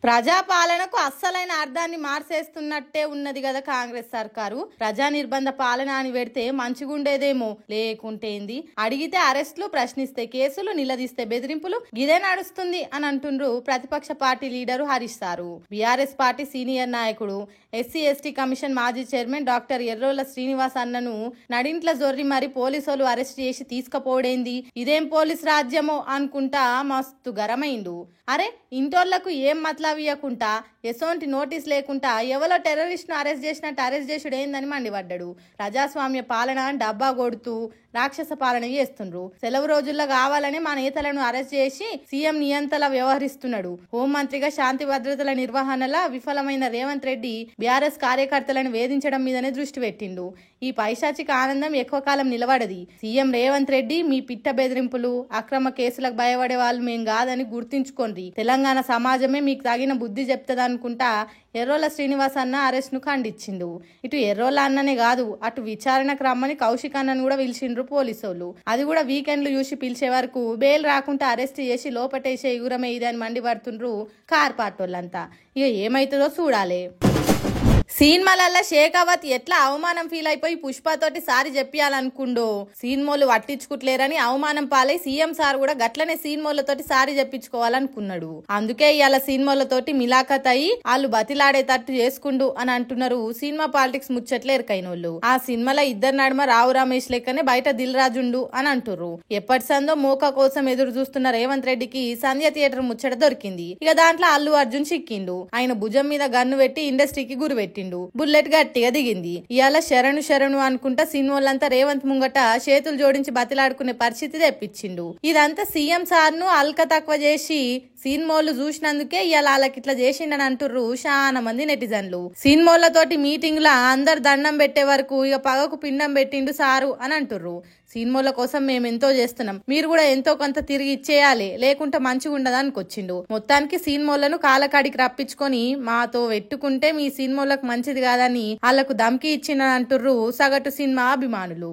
ప్రజాపాలనకు అస్సలైన అర్థాన్ని మార్చేస్తున్నట్టే ఉన్నది కదా కాంగ్రెస్ సర్కారు. ప్రజా నిర్బంధ పాలన అని పెడితే మంచిగుండేదేమో, లేకుంటేంది అడిగితే అరెస్టులు, ప్రశ్నిస్తే కేసులు, నిలదీస్తే బెదిరింపులు, గిదే నడుస్తుంది అని అంటుండ్రు ప్రతిపక్ష party leader Harish sir. BRS party senior నాయకుడు, ఎస్సీ ఎస్టీ కమిషన్ మాజీ చైర్మన్ డాక్టర్ ఎర్రోల శ్రీనివాస్ అన్నను నడింట్ల జొర్రి మరి పోలీసులు అరెస్ట్ చేసి తీసుకుపోడేంది, ఇదేం పోలీస్ రాజ్యమో అనుకుంటా మస్తు గరమైండు. అరే ఇంటోళ్లకు ఏం మతలవియకుంటా, ఎసోంటి నోటీస్ లేకుండా ఎవరో టెర్రరిస్ట్ ను అరెస్ట్ చేసినట్టు అరెస్ట్ చేసుడు ఏందని మండిపడ్డాడు. ప్రజాస్వామ్య పాలన డబ్బా కొడుతూ రాక్షస పాలన చేస్తుండ్రు. సెలవు రోజుల్లో కావాలని మా నేతలను అరెస్ట్ చేసి సీఎం నియంతలా వ్యవహరిస్తున్నాడు. హోంమంత్రిగా శాంతి భద్రతల నిర్వహణల విఫలమైన రేవంత్ రెడ్డి బీఆర్ఎస్ కార్యకర్తలను వేధించడం మీదనే దృష్టి పెట్టిండు. ఈ పైశాచిక ఆనందం ఎక్కువ కాలం నిలబడది. సీఎం రేవంత్ రెడ్డి మీ పిట్ట బెదిరింపులు, అక్రమ కేసులకు భయపడే వాళ్ళు మేం కాదని గుర్తించుకోండి. తెలంగాణ సమాజమే మీకు తగిన బుద్ధి చెప్తదనుకుంటా ఎర్రోల శ్రీనివాస్ అన్న అరెస్ట్ ను ఖండించిండు. ఇటు ఎర్రోల అన్ననే కాదు, అటు విచారణకు రమ్మని కౌశిక్ అన్నను కూడా పిలిచిండ్రు పోలీసోళ్ళు. అది కూడా వీకెండ్లు చూసి పిలిచే వరకు బెయిల్ రాకుండా అరెస్ట్ చేసి లోపటేసే యుగురమే ఇదని మండిపడుతుండ్రు కార్ పార్టోళ్ళంతా. ఇక ఏమైతుందో చూడాలి. సినిమాలల్ల షేకావత్ ఎట్లా అవమానం ఫీల్ అయిపోయి పుష్పతోటి సారి చెప్పాలనుకుండో, సినిమాలు పట్టించుకుంటలేరని అవమానం పాలై సీఎం సార్ కూడా గట్లనే సినిమాలతోటి సారి చెప్పించుకోవాలనుకున్నాడు. అందుకే ఇవాళ సినిమాలతోటి మిలాఖత్ అయ్యి వాళ్ళు బతిలాడేటట్టు చేసుకుండు అని అంటున్నారు సినిమా పాలిటిక్స్ ముచ్చట్లు ఎరకైనోళ్ళు. ఆ సినిమాలో ఇద్దరు నడుమ రావు రమేష్ లెక్కనే బయట దిల్ రాజుండు అని అంటుర్రు. ఎప్పటి సందో మోకా కోసం ఎదురు చూస్తున్న రేవంత్ రెడ్డికి సంధ్య థియేటర్ ముచ్చట దొరికింది. ఇక దాంట్లో అల్లు అర్జున్ చిక్కిండు. ఆయన భుజం మీద గన్ను పెట్టి ఇండస్ట్రీకి గురి పెట్టిండు. బుల్లెట్ గట్టిగా దిగింది. ఇవాళ శరణు అనుకుంటా సినిమాలంతా రేవంత్ ముంగట చేతులు జోడించి బతిలాడుకునే పరిస్థితి తెప్పించిండు. ఇదంతా సీఎం సార్ ను అల్క తక్కువ చేసి సినిమాలు చూసినందుకే ఇవాళ వాళ్ళకి ఇట్లా చేసిండని అంటుర్రు చాలా మంది నెటిజన్లు. సినిమాలతోటి మీటింగ్ లా అందరు దండం పెట్టే వరకు ఇక పగకు పిండం పెట్టిండు సారు అని అంటుర్రు. సినిమాల కోసం మేము ఎంతో చేస్తున్నాం, మీరు కూడా ఎంతో కొంత తిరిగి ఇచ్చేయాలి, లేకుంటే మంచిగా ఉండదు అనుకొచ్చిండు. మొత్తానికి సినిమాలను కాలకాడికి రప్పించుకొని మాతో పెట్టుకుంటే మీ సినిమాలకు మంచిది కాదని వాళ్లకు ధమ్కి ఇచ్చిండని అంటుర్రు సగటు సినిమా అభిమానులు.